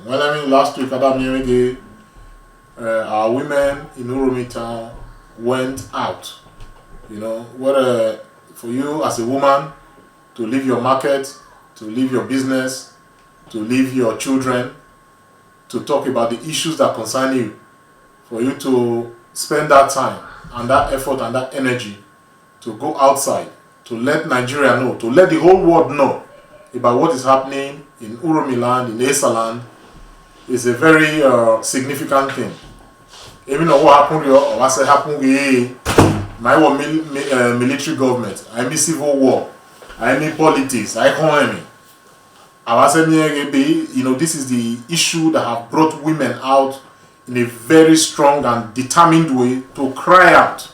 Well, I mean, last week, our women in Urumita went out. You know, what for you as a woman to leave your market, to leave your business, to leave your children, to talk about the issues that concern you, for you to spend that time and that effort and that energy to go outside, to let Nigeria know, to let the whole world know about what is happening in Uromi land, in Esa land, is a very significant thing. Even though what happened here, or what happened here, my military government, I mean civil war, I mean politics, I economy. You know, this is the issue that have brought women out in a very strong and determined way to cry out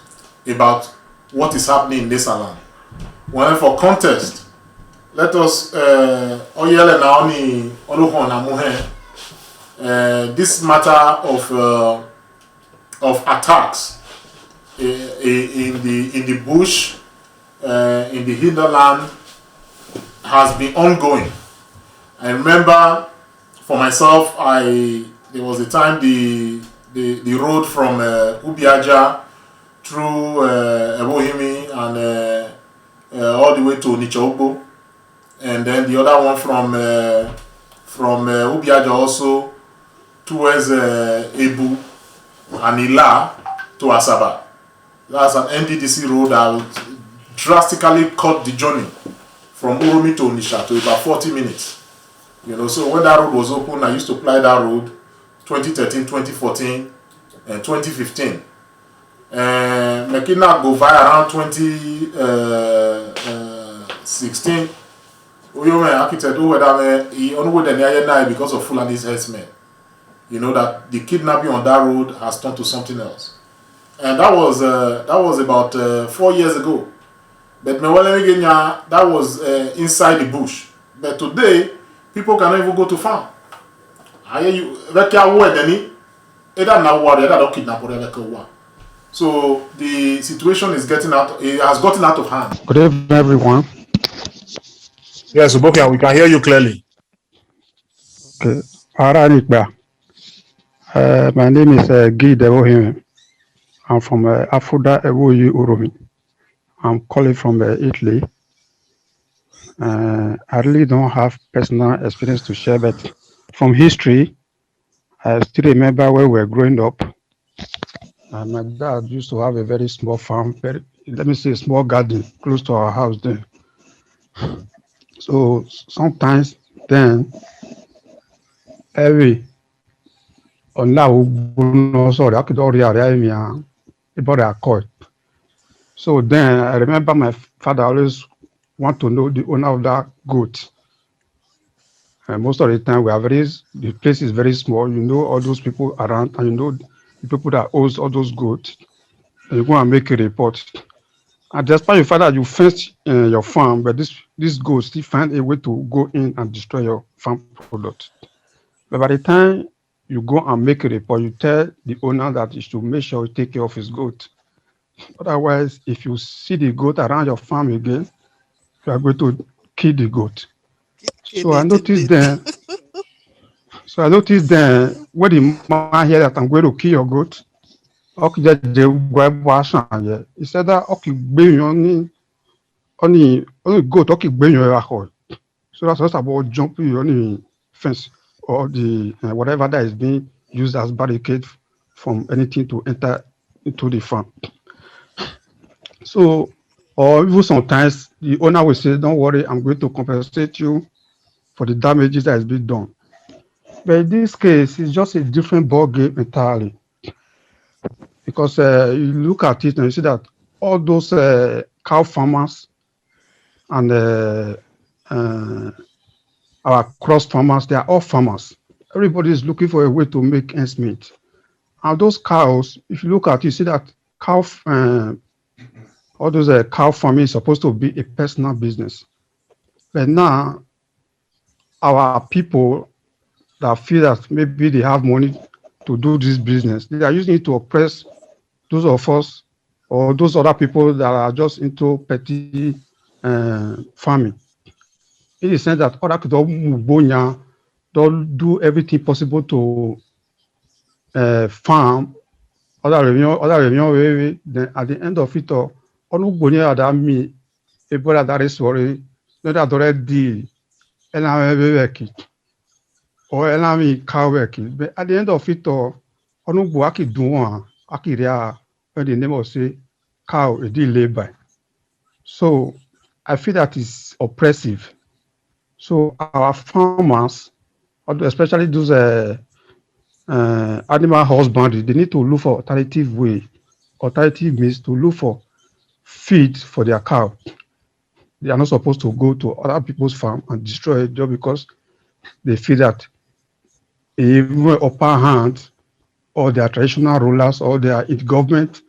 about what is happening in this land. Well, for context, let us this matter of attacks in the bush, in the hinterland, has been ongoing. I remember for myself, there was a time the road from Ubiaja through Ebohimi and all the way to Nichobo, and then the other one from Ubiaja also towards Ebu and Ila to Asaba. That's an NDDC road that drastically cut the journey from Uromi to Onisha to about 40 minutes. You know, so when that road was open, I used to ply that road 2013, 2014, and 2015. Mekina go via around 2016. Uyome architect because of Fulani's herdsmen. You know that the kidnapping on that road has turned to something else, and that was about 4 years ago. But that was inside the bush. But today, people cannot even go to farm. So the situation is it has gotten out of hand. Good evening, everyone. Yes, Ubokia, we can hear you clearly. Okay. My name is Guy Devohime. I'm from Afuda Ewoyi Uromi. I'm calling from Italy. I really don't have personal experience to share, but from history, I still remember when we were growing up. My dad used to have a very small farm, a small garden close to our house there. So sometimes then, every on so then I remember my father always want to know the owner of that goat. And most of the time the place is very small. You know all those people around, and you know the people that owns all those goats. And you go and make a report. And despite the fact that you fenced your farm, but this goat still find a way to go in and destroy your farm product. But by the time you go and make a report, you tell the owner that he should make sure you take care of his goat. Otherwise, if you see the goat around your farm again, you are going to kill the goat. So I noticed then, when the man hear that I'm going to kill your goat, he said that only goat so that's just about jumping on the fence or the whatever that is being used as barricade from anything to enter into the farm. So, or even sometimes the owner will say, "Don't worry, I'm going to compensate you for the damages that has been done." But in this case, it's just a different ball game entirely, because you look at it and you see that all those cow farmers and our cross farmers, they are all farmers. Everybody is looking for a way to make ends meet. And those cows, if you look at it, you see that all those cow farming is supposed to be a personal business. But now, our people that feel that maybe they have money to do this business, they are using it to oppress those of us or those other people that are just into petty farming. In the sense that other people don't do everything possible to farm other reunion, then at the end of it all, onu gbonye ada mi ebola that is worry, no that already working or elami cow working. But at the end of it all, onu gbo aki dun aki ria when the name of say cow a deal labor. So I feel that is oppressive. So our farmers, especially those animal husbandry, they need to look for alternative means to look for feed for their cow. They are not supposed to go to other people's farm and destroy it just because they feel that even upper hand or their traditional rulers or their government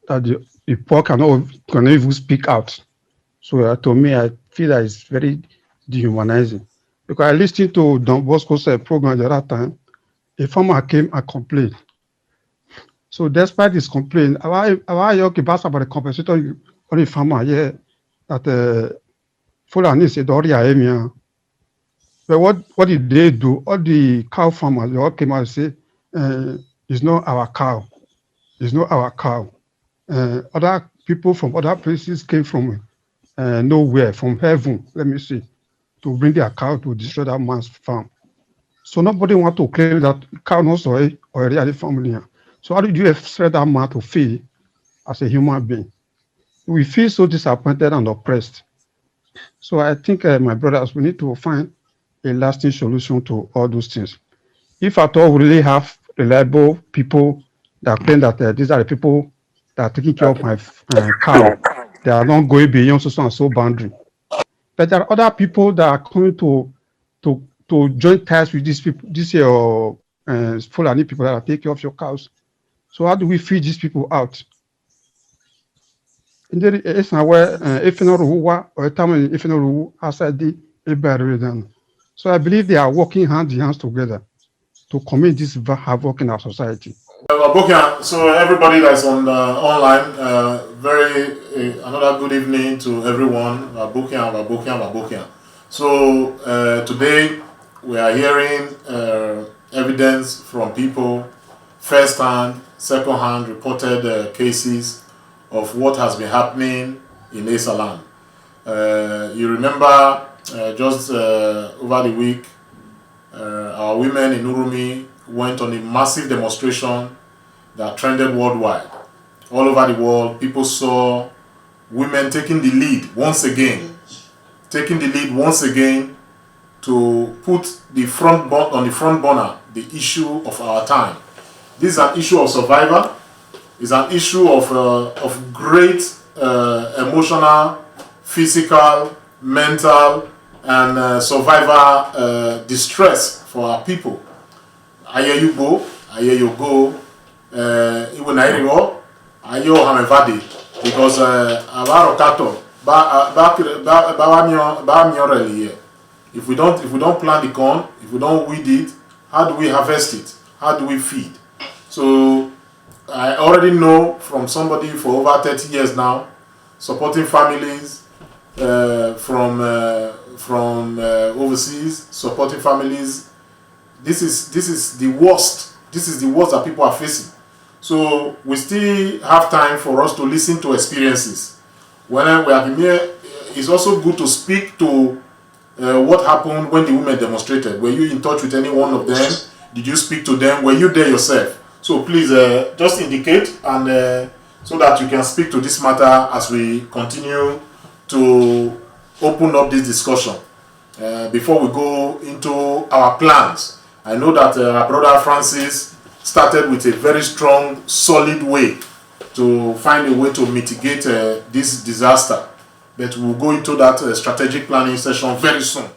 that the poor cannot even speak out. So to me, I feel that it's very dehumanizing. Because I listened to Don Bosco's program the other time. A farmer came and complained. So despite his complaint, I about the compensation on the farmer here that Fulani said, but what did they do? All the cow farmers, they all came out and say, it's not our cow. It's not our cow. Other people from other places came from nowhere, from heaven, let me see, to bring their cow to destroy that man's farm. So nobody want to claim that cow knows already at the family. So how did you expect that man to feel as a human being? We feel so disappointed and oppressed. So I think, my brothers, we need to find a lasting solution to all those things. If at all we really have reliable people that claim that these are the people that are taking care of my cow, they are not going beyond so and so boundary. But there are other people that are coming to join ties with these people, these Fulani people that are taking care of your cows. So how do we feed these people out? So I believe they are working hand in hand together to commit this havoc in our society. Wabokian, so everybody that's on online, another good evening to everyone. Wabokian. So today we are hearing evidence from people, first-hand, second-hand reported cases of what has been happening in Esaland. You remember just over the week, our women in Urumi went on a massive demonstration that trended worldwide. All over the world, people saw women taking the lead once again to put on the front burner the issue of our time. This is an issue of survival. It's an issue of great emotional, physical, mental, and survival distress for our people. Aye you go, iwe na iriwo, ayo hamevadi, because abaro kato, if we don't plant the corn, if we don't weed it, how do we harvest it? How do we feed? So I already know from somebody for over 30 years now, supporting families from overseas, supporting families. This is the worst. This is the worst that people are facing. So we still have time for us to listen to experiences. When we are here, it's also good to speak to what happened when the women demonstrated. Were you in touch with any one of them? Did you speak to them? Were you there yourself? So please just indicate, and so that you can speak to this matter as we continue to open up this discussion. Before we go into our plans, I know that our brother Francis started with a very strong, solid way to find a way to mitigate this disaster. But we'll go into that strategic planning session very soon.